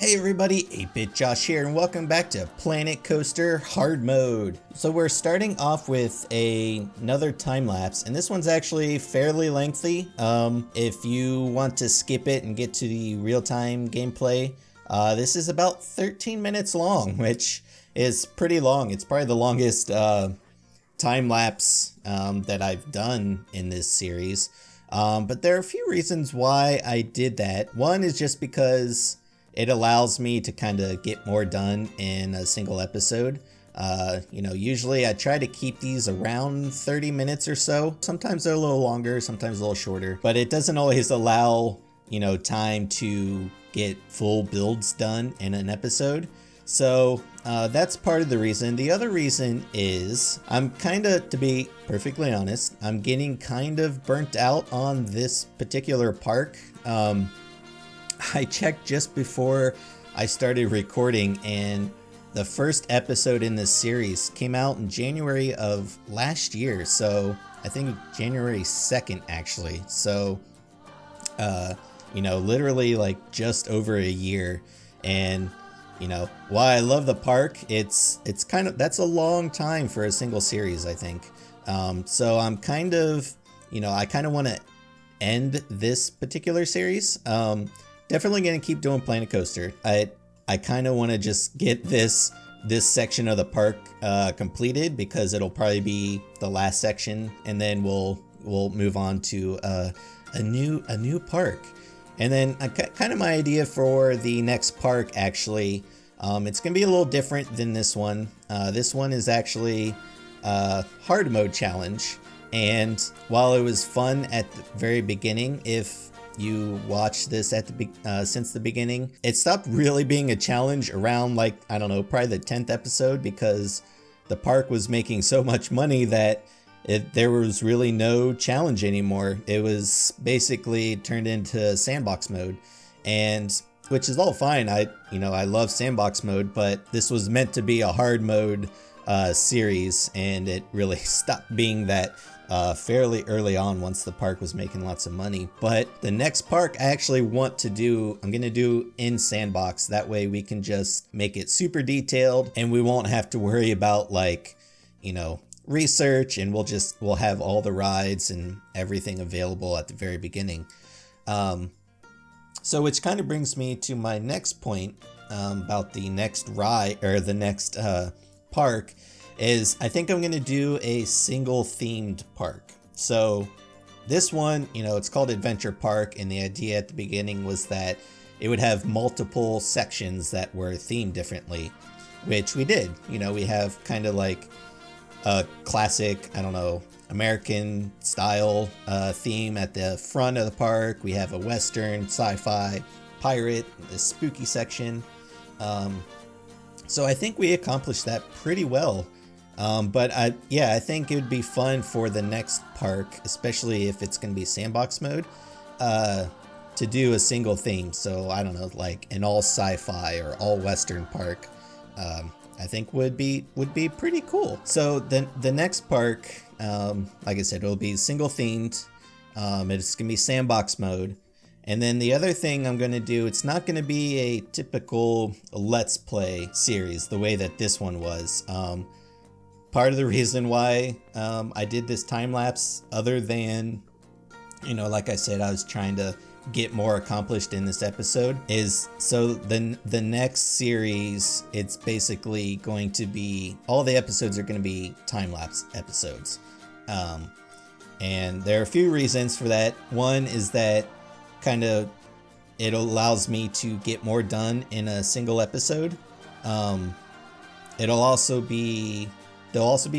Hey everybody, 8-Bit Josh here, and welcome back to Planet Coaster Hard Mode. So we're starting off with another time lapse, and this one's actually fairly lengthy. If you want to skip it and get to the real-time gameplay, this is about 13 minutes long, which is pretty long. It's probably the longest time lapse that I've done in this series. But there are a few reasons why I did that. One is just because it allows me to kind of get more done in a single episode. Usually I try to keep these around 30 minutes or so. Sometimes they're a little longer, sometimes a little shorter, but it doesn't always allow, time to get full builds done in an episode. So that's part of the reason. The other reason is I'm to be perfectly honest, I'm getting kind of burnt out on this particular park. I checked just before I started recording, and the first episode in this series came out in January of last year. So I think January 2nd, actually. So, literally like just over a year. And, while I love the park, it's that's a long time for a single series, I think. So I'm I kind of want to end this particular series. Definitely gonna keep doing Planet Coaster. I kind of want to just get this section of the park completed, because it'll probably be the last section, and then we'll move on to a new park. And then kind of my idea for the next park, actually, it's gonna be a little different than this one. This one is actually a hard mode challenge, and while it was fun at the very beginning, if you watch this at since the beginning, it stopped really being a challenge around probably the 10th episode, because the park was making so much money that there was really no challenge anymore. It was basically turned into sandbox mode, and which is all fine. I love sandbox mode, but this was meant to be a hard mode series, and it really stopped being that fairly early on, once the park was making lots of money. But the next park I actually want to do, I'm gonna do in sandbox. That way we can just make it super detailed, and we won't have to worry about research, and we'll have all the rides and everything available at the very beginning. So which kind of brings me to my next point about the next ride, or the next park, is I think I'm going to do a single themed park. So this one, it's called Adventure Park, and the idea at the beginning was that it would have multiple sections that were themed differently, which we did. We have kind of like a classic, American style theme at the front of the park. We have a Western, sci-fi, pirate, the spooky section. So I think we accomplished that pretty well. But I think it would be fun for the next park, especially if it's going to be sandbox mode, to do a single theme. So I don't know, like an all sci-fi or all Western park. I think would be pretty cool. So the next park, like I said, it'll be single themed. It's going to be sandbox mode. And then the other thing I'm going to do, it's not going to be a typical Let's Play series the way that this one was. Part of the reason why I did this time lapse, other than, like I said, I was trying to get more accomplished in this episode, is so the next series, it's basically going to be, all the episodes are going to be time lapse episodes. And there are a few reasons for that. One is that it allows me to get more done in a single episode. They'll also be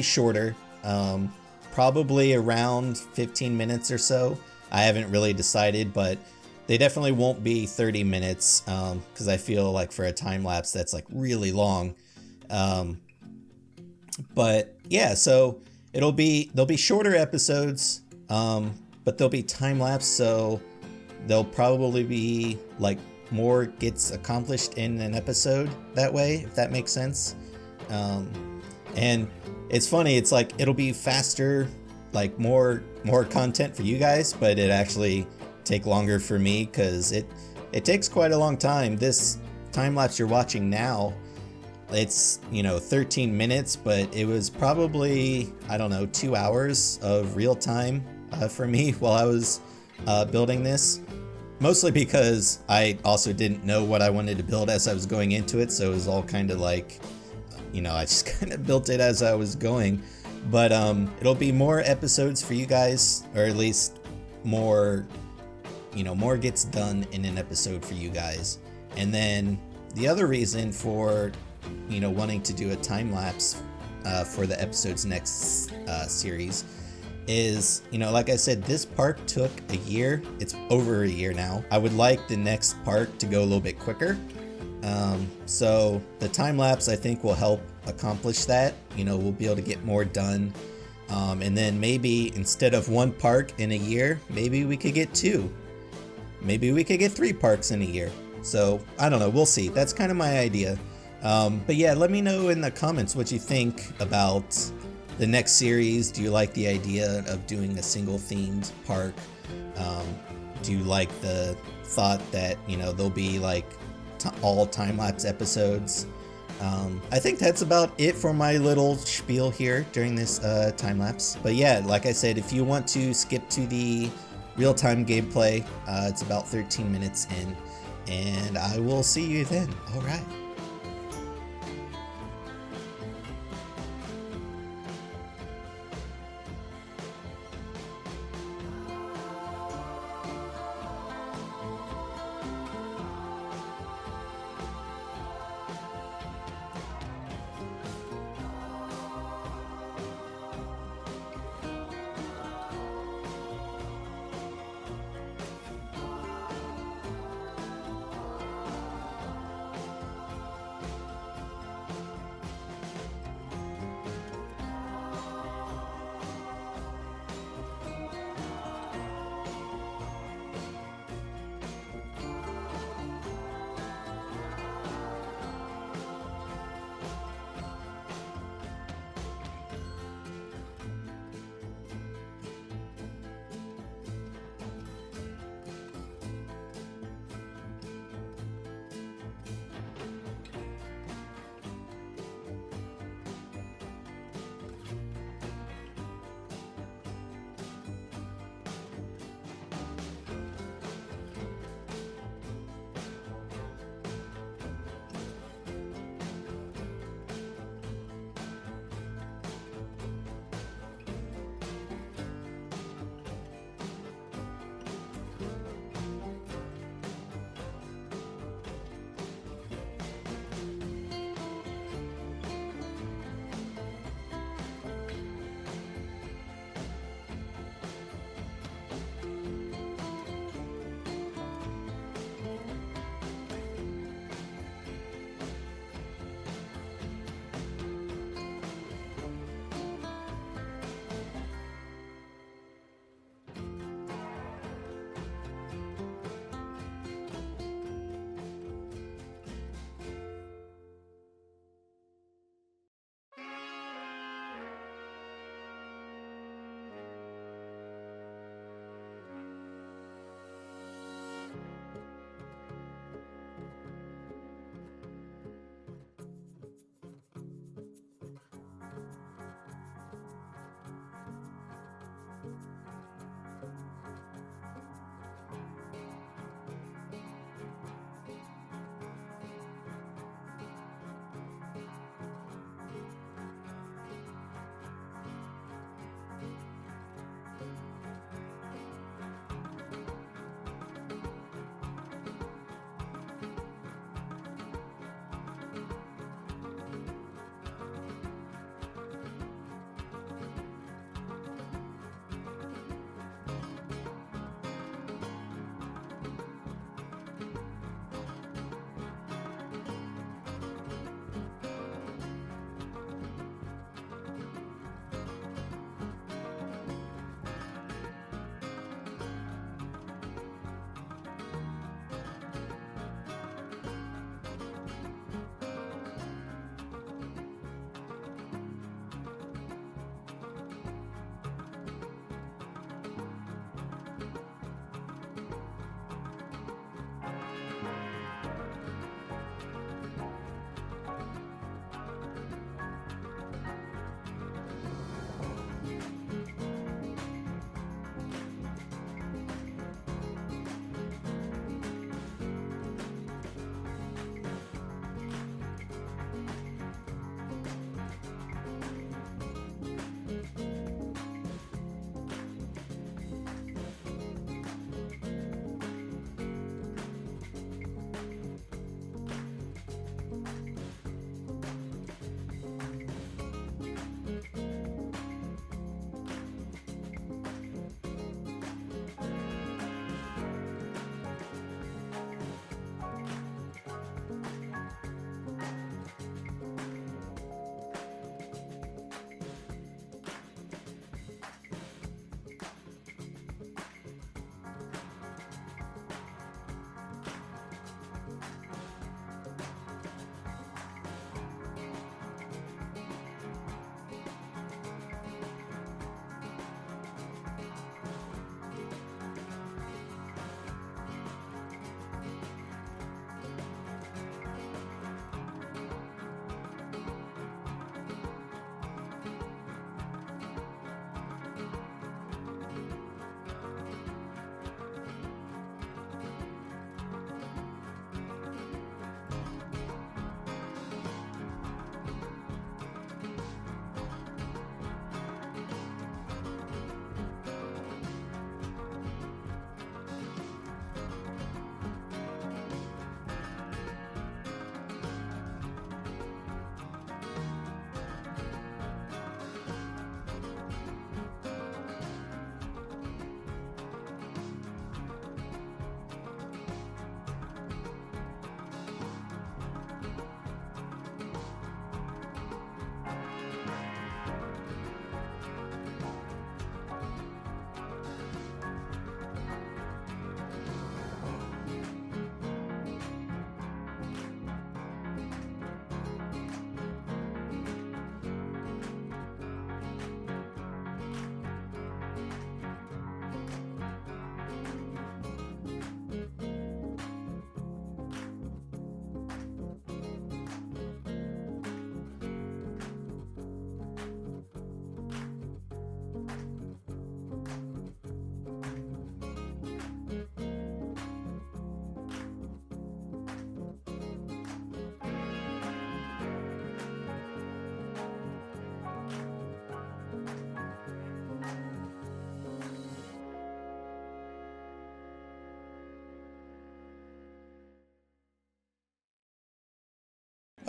shorter, probably around 15 minutes or so. I haven't really decided, but they definitely won't be 30 minutes, because I feel like for a time lapse that's like really long. But yeah, so they'll be shorter episodes, but they'll be time lapse, so they'll probably be like more gets accomplished in an episode that way, if that makes sense. And it's funny, it's like it'll be faster, like more content for you guys, but it actually take longer for me, because it takes quite a long time. This time lapse you're watching now, it's, 13 minutes, but it was probably, I don't know, 2 hours of real time for me while I was building this. Mostly because I also didn't know what I wanted to build as I was going into it, so it was all kind of like, I just kind of built it as I was going. But it'll be more episodes for you guys, or at least more, more gets done in an episode for you guys. And then the other reason for, wanting to do a time lapse for the episode's next series is, like I said, this park took a year. It's over a year now. I would like the next park to go a little bit quicker. So the time lapse, I think, will help accomplish that. We'll be able to get more done. And then maybe instead of 1 park in a year, maybe we could get 2. Maybe we could get 3 parks in a year. So I don't know. We'll see. That's kind of my idea. But yeah, let me know in the comments what you think about the next series. Do you like the idea of doing a single themed park? Do you like the thought that, there'll be like all time-lapse episodes? I think that's about it for my little spiel here during this time-lapse. But yeah, like I said, if you want to skip to the real-time gameplay, it's about 13 minutes in, and I will see you then. All right.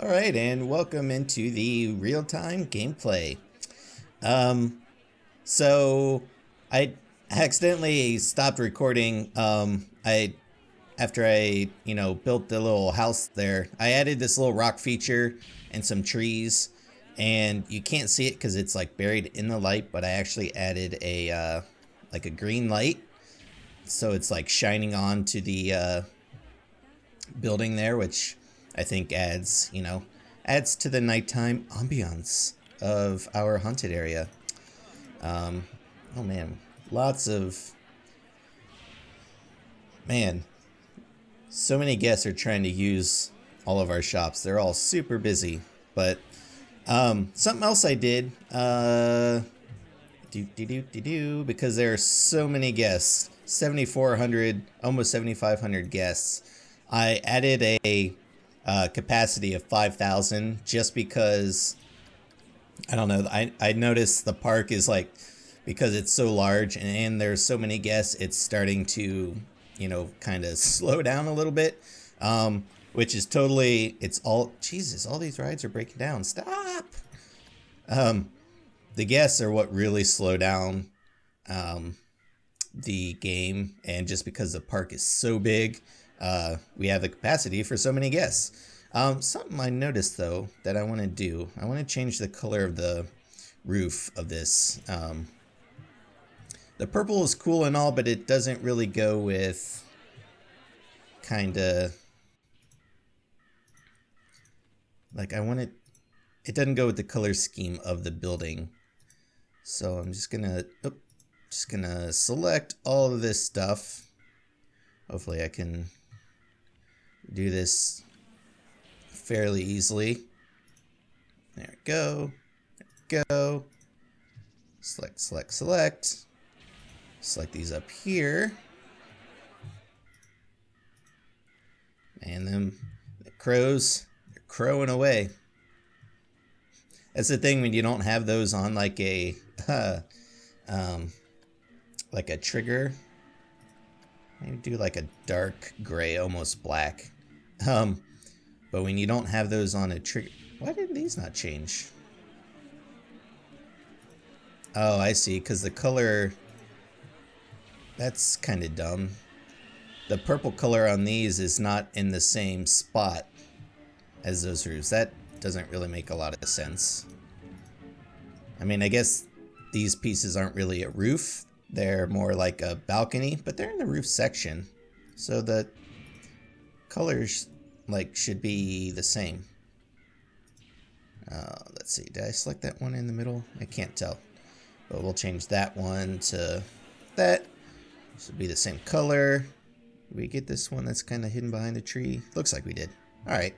Alright, and welcome into the real-time gameplay. So I accidentally stopped recording. After I built the little house there, I added this little rock feature and some trees, and you can't see it because it's like buried in the light, but I actually added a like a green light, so it's like shining on to the building there, which I think adds to the nighttime ambiance of our haunted area. Oh man, so many guests are trying to use all of our shops. They're all super busy. But something else I did, because there are so many guests, 7,400, almost 7,500 guests. I added a capacity of 5,000 just because, I don't know, I noticed the park is like, because it's so large and there's so many guests, it's starting to, kind of slow down a little bit, which is totally, Jesus, all these rides are breaking down. Stop! The guests are what really slow down the game, and just because the park is so big, we have the capacity for so many guests. Something I noticed though that I want to do, I want to change the color of the roof of this. The purple is cool and all, but it doesn't really go with it doesn't go with the color scheme of the building. So I'm just gonna select all of this stuff. Hopefully I can do this fairly easily. There we go. There we go. Select. Select these up here. And then the crows, they're crowing away. That's the thing when you don't have those on like a trigger. Maybe do like a dark gray, almost black. But when you don't have those on a trigger, why did these not change? Oh, I see, because the color, that's kind of dumb. The purple color on these is not in the same spot as those roofs. That doesn't really make a lot of sense. I mean, I guess these pieces aren't really a roof. They're more like a balcony, but they're in the roof section. So the colors should be the same. Let's see, did I select that one in the middle? I can't tell. But we'll change that one to that. Should be the same color. Did we get this one that's kind of hidden behind the tree? Looks like we did. Alright.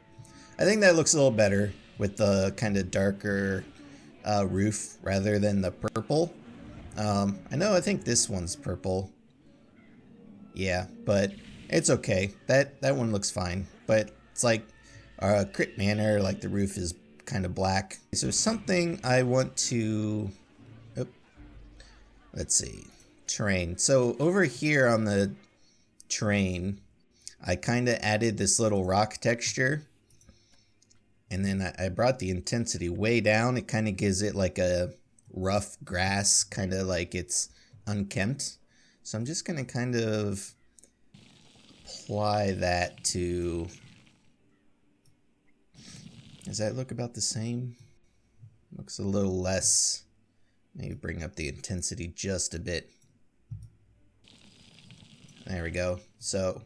I think that looks a little better with the kind of darker roof rather than the purple. I think this one's purple. Yeah, but it's okay. That one looks fine. But it's like Crit Manor, like the roof is kind of black. So something I want to... let's see. Terrain. So over here on the terrain, I kind of added this little rock texture. And then I brought the intensity way down. It kind of gives it like a rough grass, kind of like it's unkempt. So I'm just going to kind of apply that to... Does that look about the same? Looks a little less. Maybe bring up the intensity just a bit. There we go. So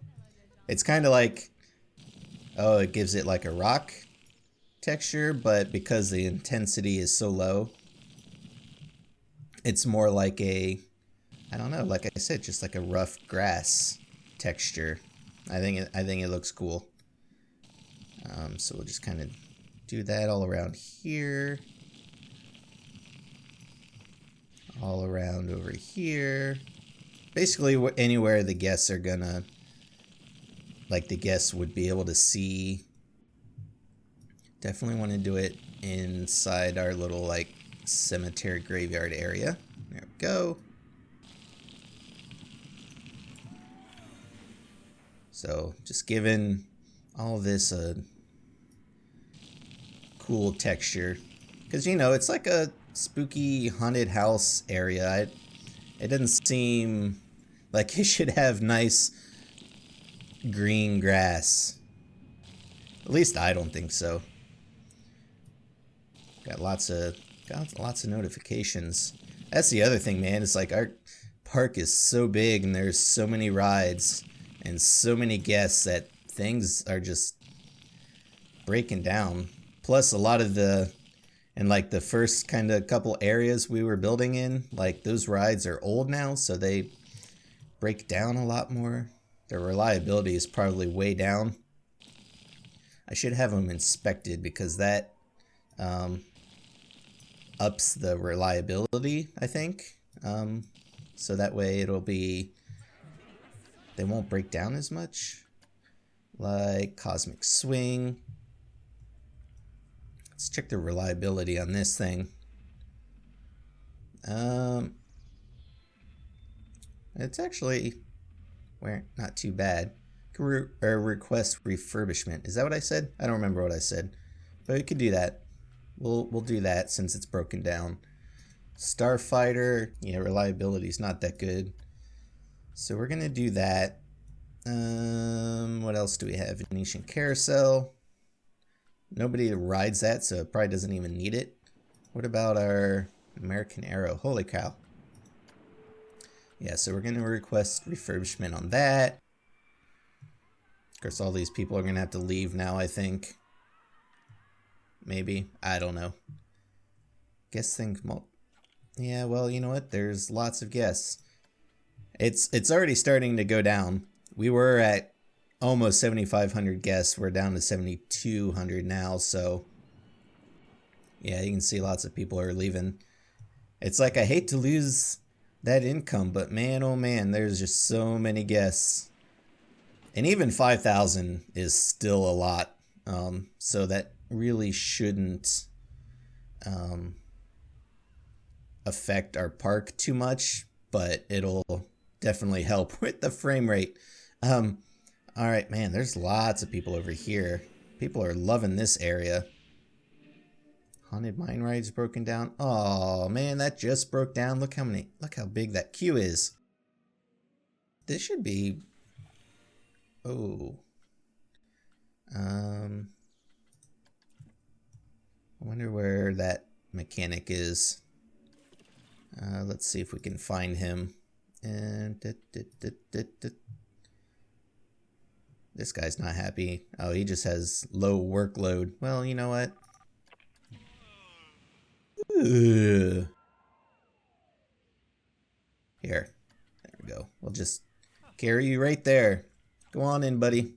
it's kind of like, oh, it gives it like a rock texture, but because the intensity is so low, it's more like a, I don't know, like I said, just like a rough grass texture. I think it looks cool. So we'll just kind of do that all around here. All around over here. Basically anywhere the guests are gonna, like the guests would be able to see. Definitely want to do it inside our little like cemetery graveyard area. There we go. So just giving all this a cool texture. Because, you know, it's like a spooky haunted house area. It doesn't seem like it should have nice green grass. At least I don't think so. Got lots of notifications. That's the other thing, man. It's like our park is so big and there's so many rides and so many guests that things are just breaking down. Plus a lot of the, and like the first kind of couple areas we were building in, like those rides are old now, so they break down a lot more. Their reliability is probably way down. I should have them inspected because that ups the reliability, I think. So that way it'll be, they won't break down as much. Like Cosmic Swing. Let's check the reliability on this thing. It's actually, not too bad. Request refurbishment. Is that what I said? I don't remember what I said, but we could do that. We'll do that since it's broken down. Starfighter, yeah, reliability is not that good, so we're gonna do that. What else do we have? Venetian Carousel. Nobody rides that, so it probably doesn't even need it. What about our American Arrow? Holy cow. Yeah, so we're gonna request refurbishment on that. Of course, all these people are gonna have to leave now, I think. Maybe. I don't know. Guess things. Yeah, well, you know what? There's lots of guests. It's already starting to go down. We were at almost 7,500 guests. We're down to 7,200 now, so yeah, you can see lots of people are leaving. It's like I hate to lose that income, but man, oh man, there's just so many guests. And even 5,000 is still a lot. So that really shouldn't affect our park too much, but it'll definitely help with the frame rate. All right, man, there's lots of people over here. People are loving this area. Haunted Mine Ride's broken down. Oh man, that just broke down. Look how big that queue is. This should be, oh. I wonder where that mechanic is. Let's see if we can find him. And this guy's not happy. Oh, he just has low workload. Well, you know what? Ugh. Here. There we go. We'll just carry you right there. Go on in, buddy.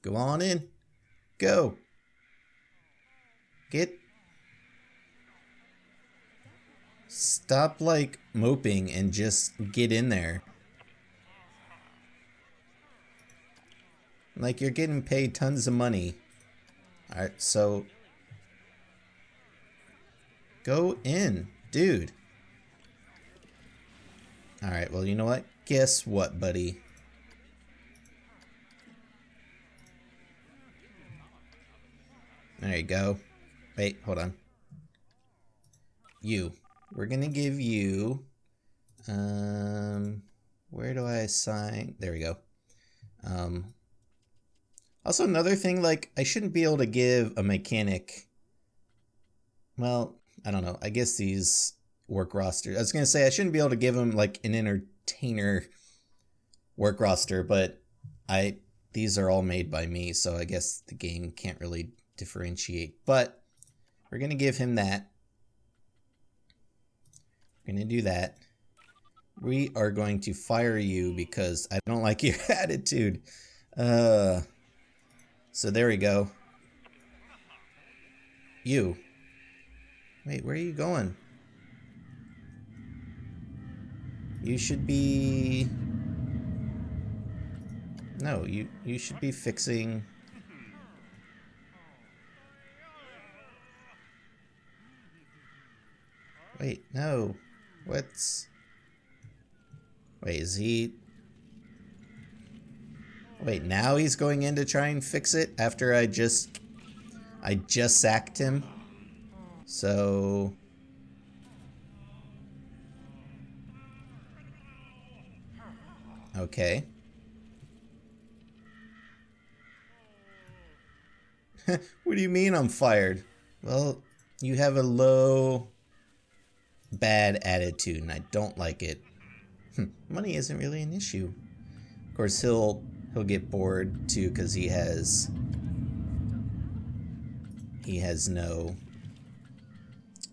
Go on in. Go. Get. Stop, like, moping and just get in there. Like, you're getting paid tons of money. Alright, so go in, dude. Alright, well, you know what? Guess what, buddy? There you go. Wait, hold on. You. We're gonna give you... where do I assign? There we go. Also, another thing, like, I shouldn't be able to give a mechanic... Well, I don't know. I guess these work roster... I was gonna say, I shouldn't be able to give them, like, an entertainer work roster, but these are all made by me, so I guess the game can't really differentiate. But we're gonna give him that. We're gonna do that. We are going to fire you because I don't like your attitude. So there we go. You. Wait, where are you going? You should be... No, you should be fixing... Wait, no. What's... Wait, is he... Wait, now he's going in to try and fix it after I just I just sacked him. So... okay. What do you mean I'm fired? Well, you have a low, bad attitude, and I don't like it. Money isn't really an issue. Of course, he'll get bored too, because he has no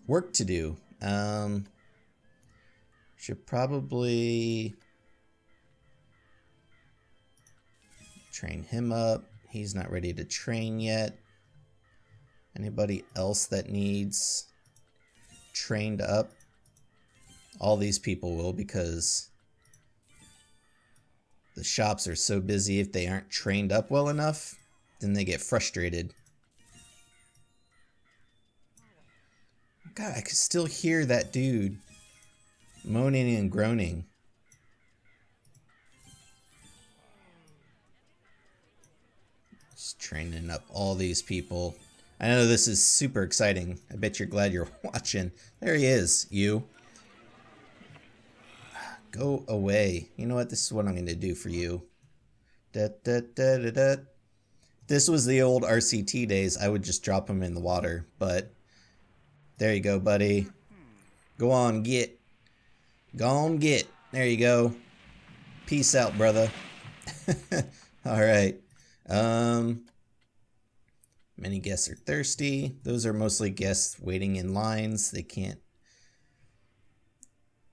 work to do. Should probably train him up. He's not ready to train yet. Anybody else that needs trained up? All these people will, because the shops are so busy. If they aren't trained up well enough, then they get frustrated. God, I could still hear that dude moaning and groaning. Just training up all these people. I know this is super exciting. I bet you're glad you're watching. There he is, you. Go away. You know what? This is what I'm going to do for you. This was the old RCT days. I would just drop him in the water, but there you go, buddy. Go on, get. Go on, get. There you go. Peace out, brother. All right. Many guests are thirsty. Those are mostly guests waiting in lines. They can't,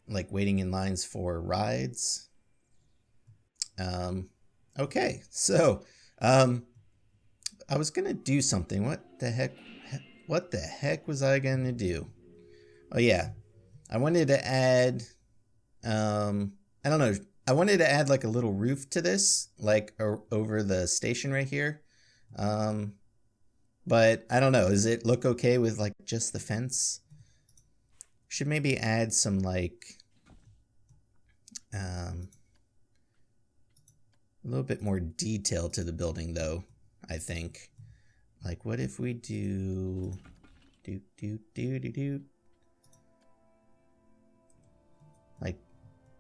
like, waiting in lines for rides. Okay, so I was gonna do something. What the heck was I gonna do? Oh yeah, I wanted to add I don't know, I wanted to add like a little roof to this, like over the station right here. But I don't know, does it look okay with like just the fence? Should maybe add some like a little bit more detail to the building though, I think. Like what if we do like,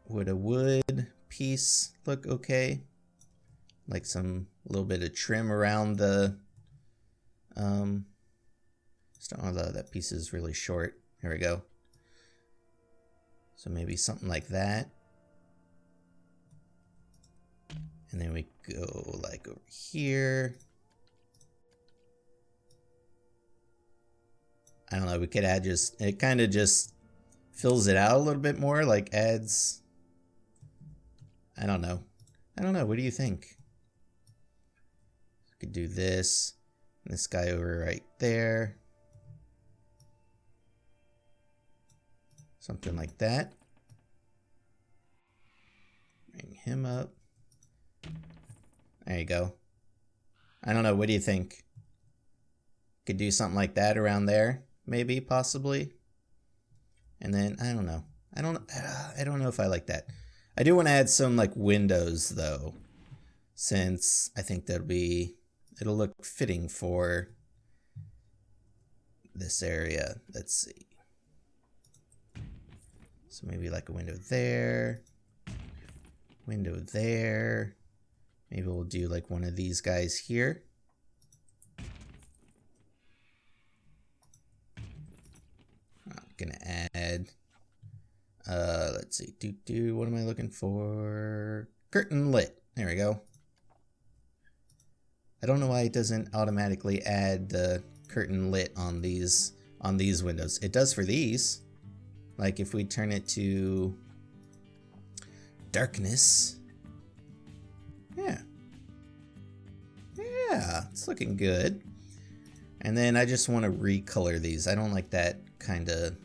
would a wood piece look okay? Like some little bit of trim around the although that piece is really short. Here we go. So maybe something like that. And then we go like over here. I don't know, we could add just, it kind of just fills it out a little bit more, like adds, I don't know, what do you think? We could do this, and this guy over right there. Something like that. Bring him up. There you go. I don't know, what do you think? Could do something like that around there, maybe, possibly. And then, I don't know. I don't know if I like that. I do want to add some like windows though, since I think it'll look fitting for this area. Let's see. So maybe like a window there, window there. Maybe we'll do like one of these guys here. I'm gonna add, let's see, what am I looking for? Curtain lit, there we go. I don't know why it doesn't automatically add the curtain lit on these windows. It does for these. Like if we turn it to darkness. Yeah. Yeah, it's looking good. And then I just want to recolor these. I don't like that kind of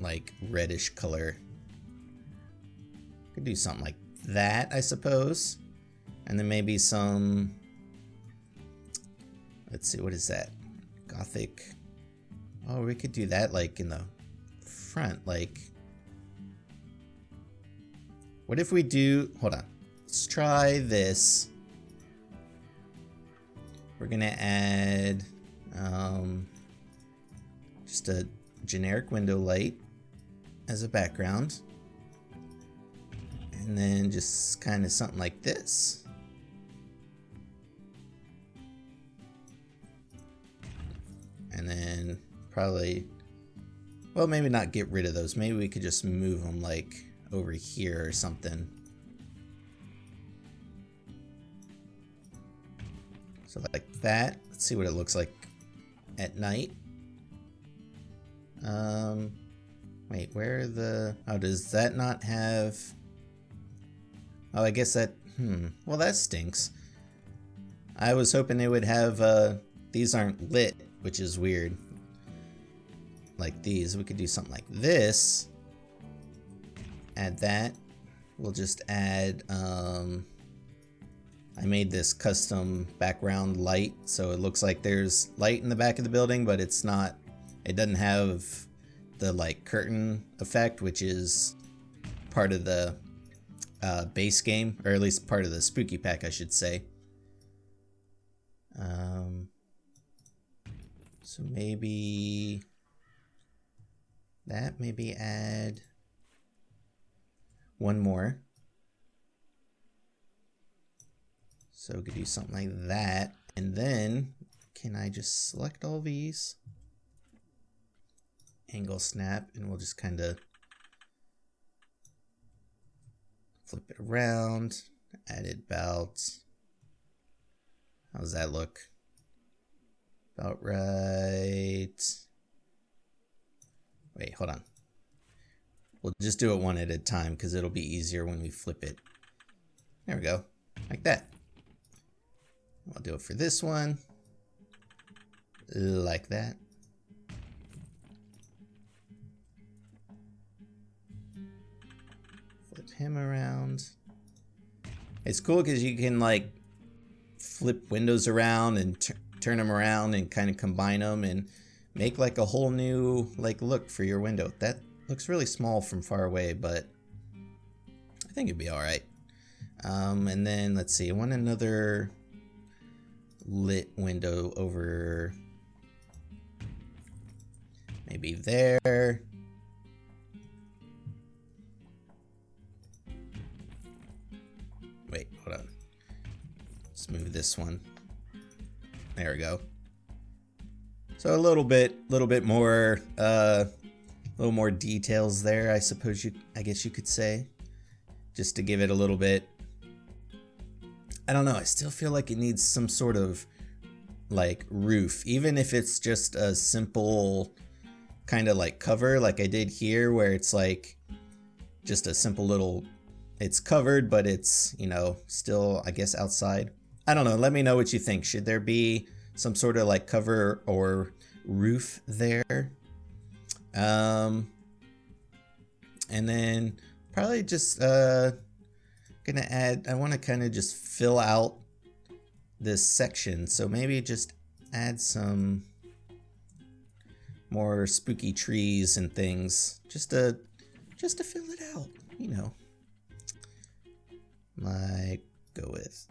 like reddish color. Could do something like that, I suppose. And then maybe some, let's see, what is that? Gothic. Oh, we could do that like in the front, like, what if we do, hold on, let's try this. we're gonna add just a generic window light as a background. And then just kind of something like this. And then probably, well, maybe not get rid of those. Maybe we could just move them like over here or something. So like that. Let's see what it looks like at night. Wait, where are the, oh, does that not have, oh, I guess that, well, that stinks. I was hoping they would have, these aren't lit, which is weird. Like these, we could do something like this. Add that. We'll just add, I made this custom background light, so it looks like there's light in the back of the building, but it's not, it doesn't have the like curtain effect, which is part of the base game, or at least part of the spooky pack, I should say. So maybe that, maybe add one more. So we could do something like that. And then can I just select all these? Angle snap, and we'll just kind of flip it around. Add it about, how does that look? About right. Wait, hold on. We'll just do it one at a time because it'll be easier when we flip it. There we go, like that. I'll do it for this one, like that. Flip him around. It's cool because you can like flip windows around and turn them around and kind of combine them and make like a whole new like look for your window. That looks really small from far away, but I think it'd be all right. And then let's see, I want another lit window over maybe there. Wait, hold on. Let's move this one. There we go. So a little bit more, a little more details there, I suppose I guess you could say, just to give it a little bit. I don't know. I still feel like it needs some sort of like roof, even if it's just a simple kind of like cover, like I did here, where it's like just a simple little. It's covered, but it's, you know, still, I guess, outside. I don't know. Let me know what you think. Should there be some sort of like cover or roof there? And then probably just gonna add, I want to kind of just fill out this section. So maybe just add some more spooky trees and things just to fill it out, you know. Like, go with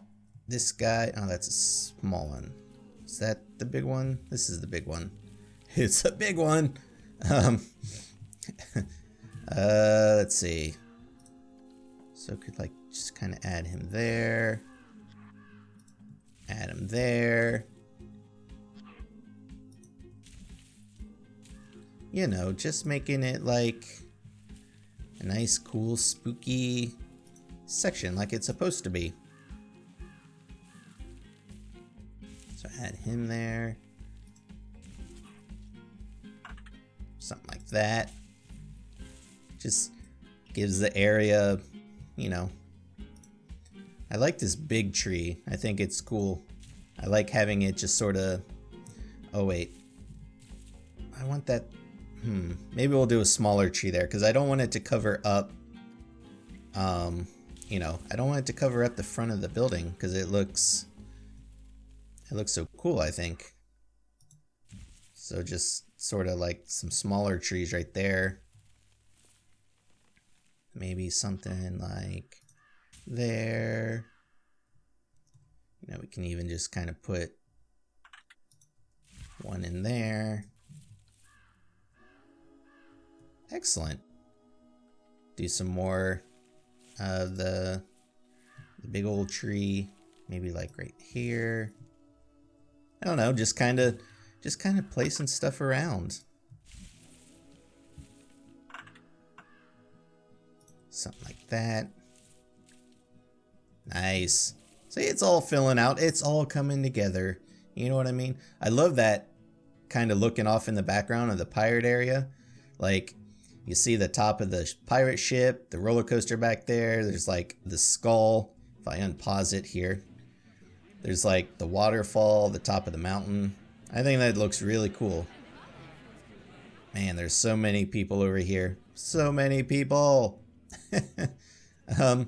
this guy. Oh, that's a small one. Is that the big one? This is the big one. It's a big one. Let's see. So could like just kind of add him there. Add him there. You know, just making it like a nice, cool, spooky section like it's supposed to be. So add him there. Something like that. Just gives the area, you know. I like this big tree. I think it's cool. I like having it just sort of, oh wait. I want that, maybe we'll do a smaller tree there because I don't want it to cover up, you know, I don't want it to cover up the front of the building because it looks so cool, I think. So just sort of like some smaller trees right there. Maybe something like there. You know, we can even just kind of put One in there. Excellent. Do some more of the big old tree, maybe like right here. I don't know, just kind of placing stuff around. Something like that. Nice. See, it's all filling out. It's all coming together. You know what I mean? I love that kind of looking off in the background of the pirate area. Like, you see the top of the pirate ship, the roller coaster back there. There's like the skull. If I unpause it here, there's like the waterfall, the top of the mountain. I think that looks really cool. Man, there's so many people over here. So many people. All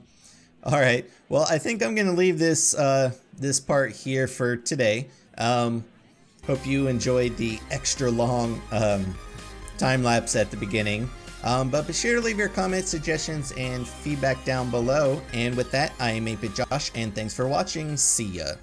right. Well, I think I'm going to leave this this part here for today. Hope you enjoyed the extra long time lapse at the beginning. But be sure to leave your comments, suggestions, and feedback down below. And with that, I am 8-Bit Josh, and thanks for watching. See ya.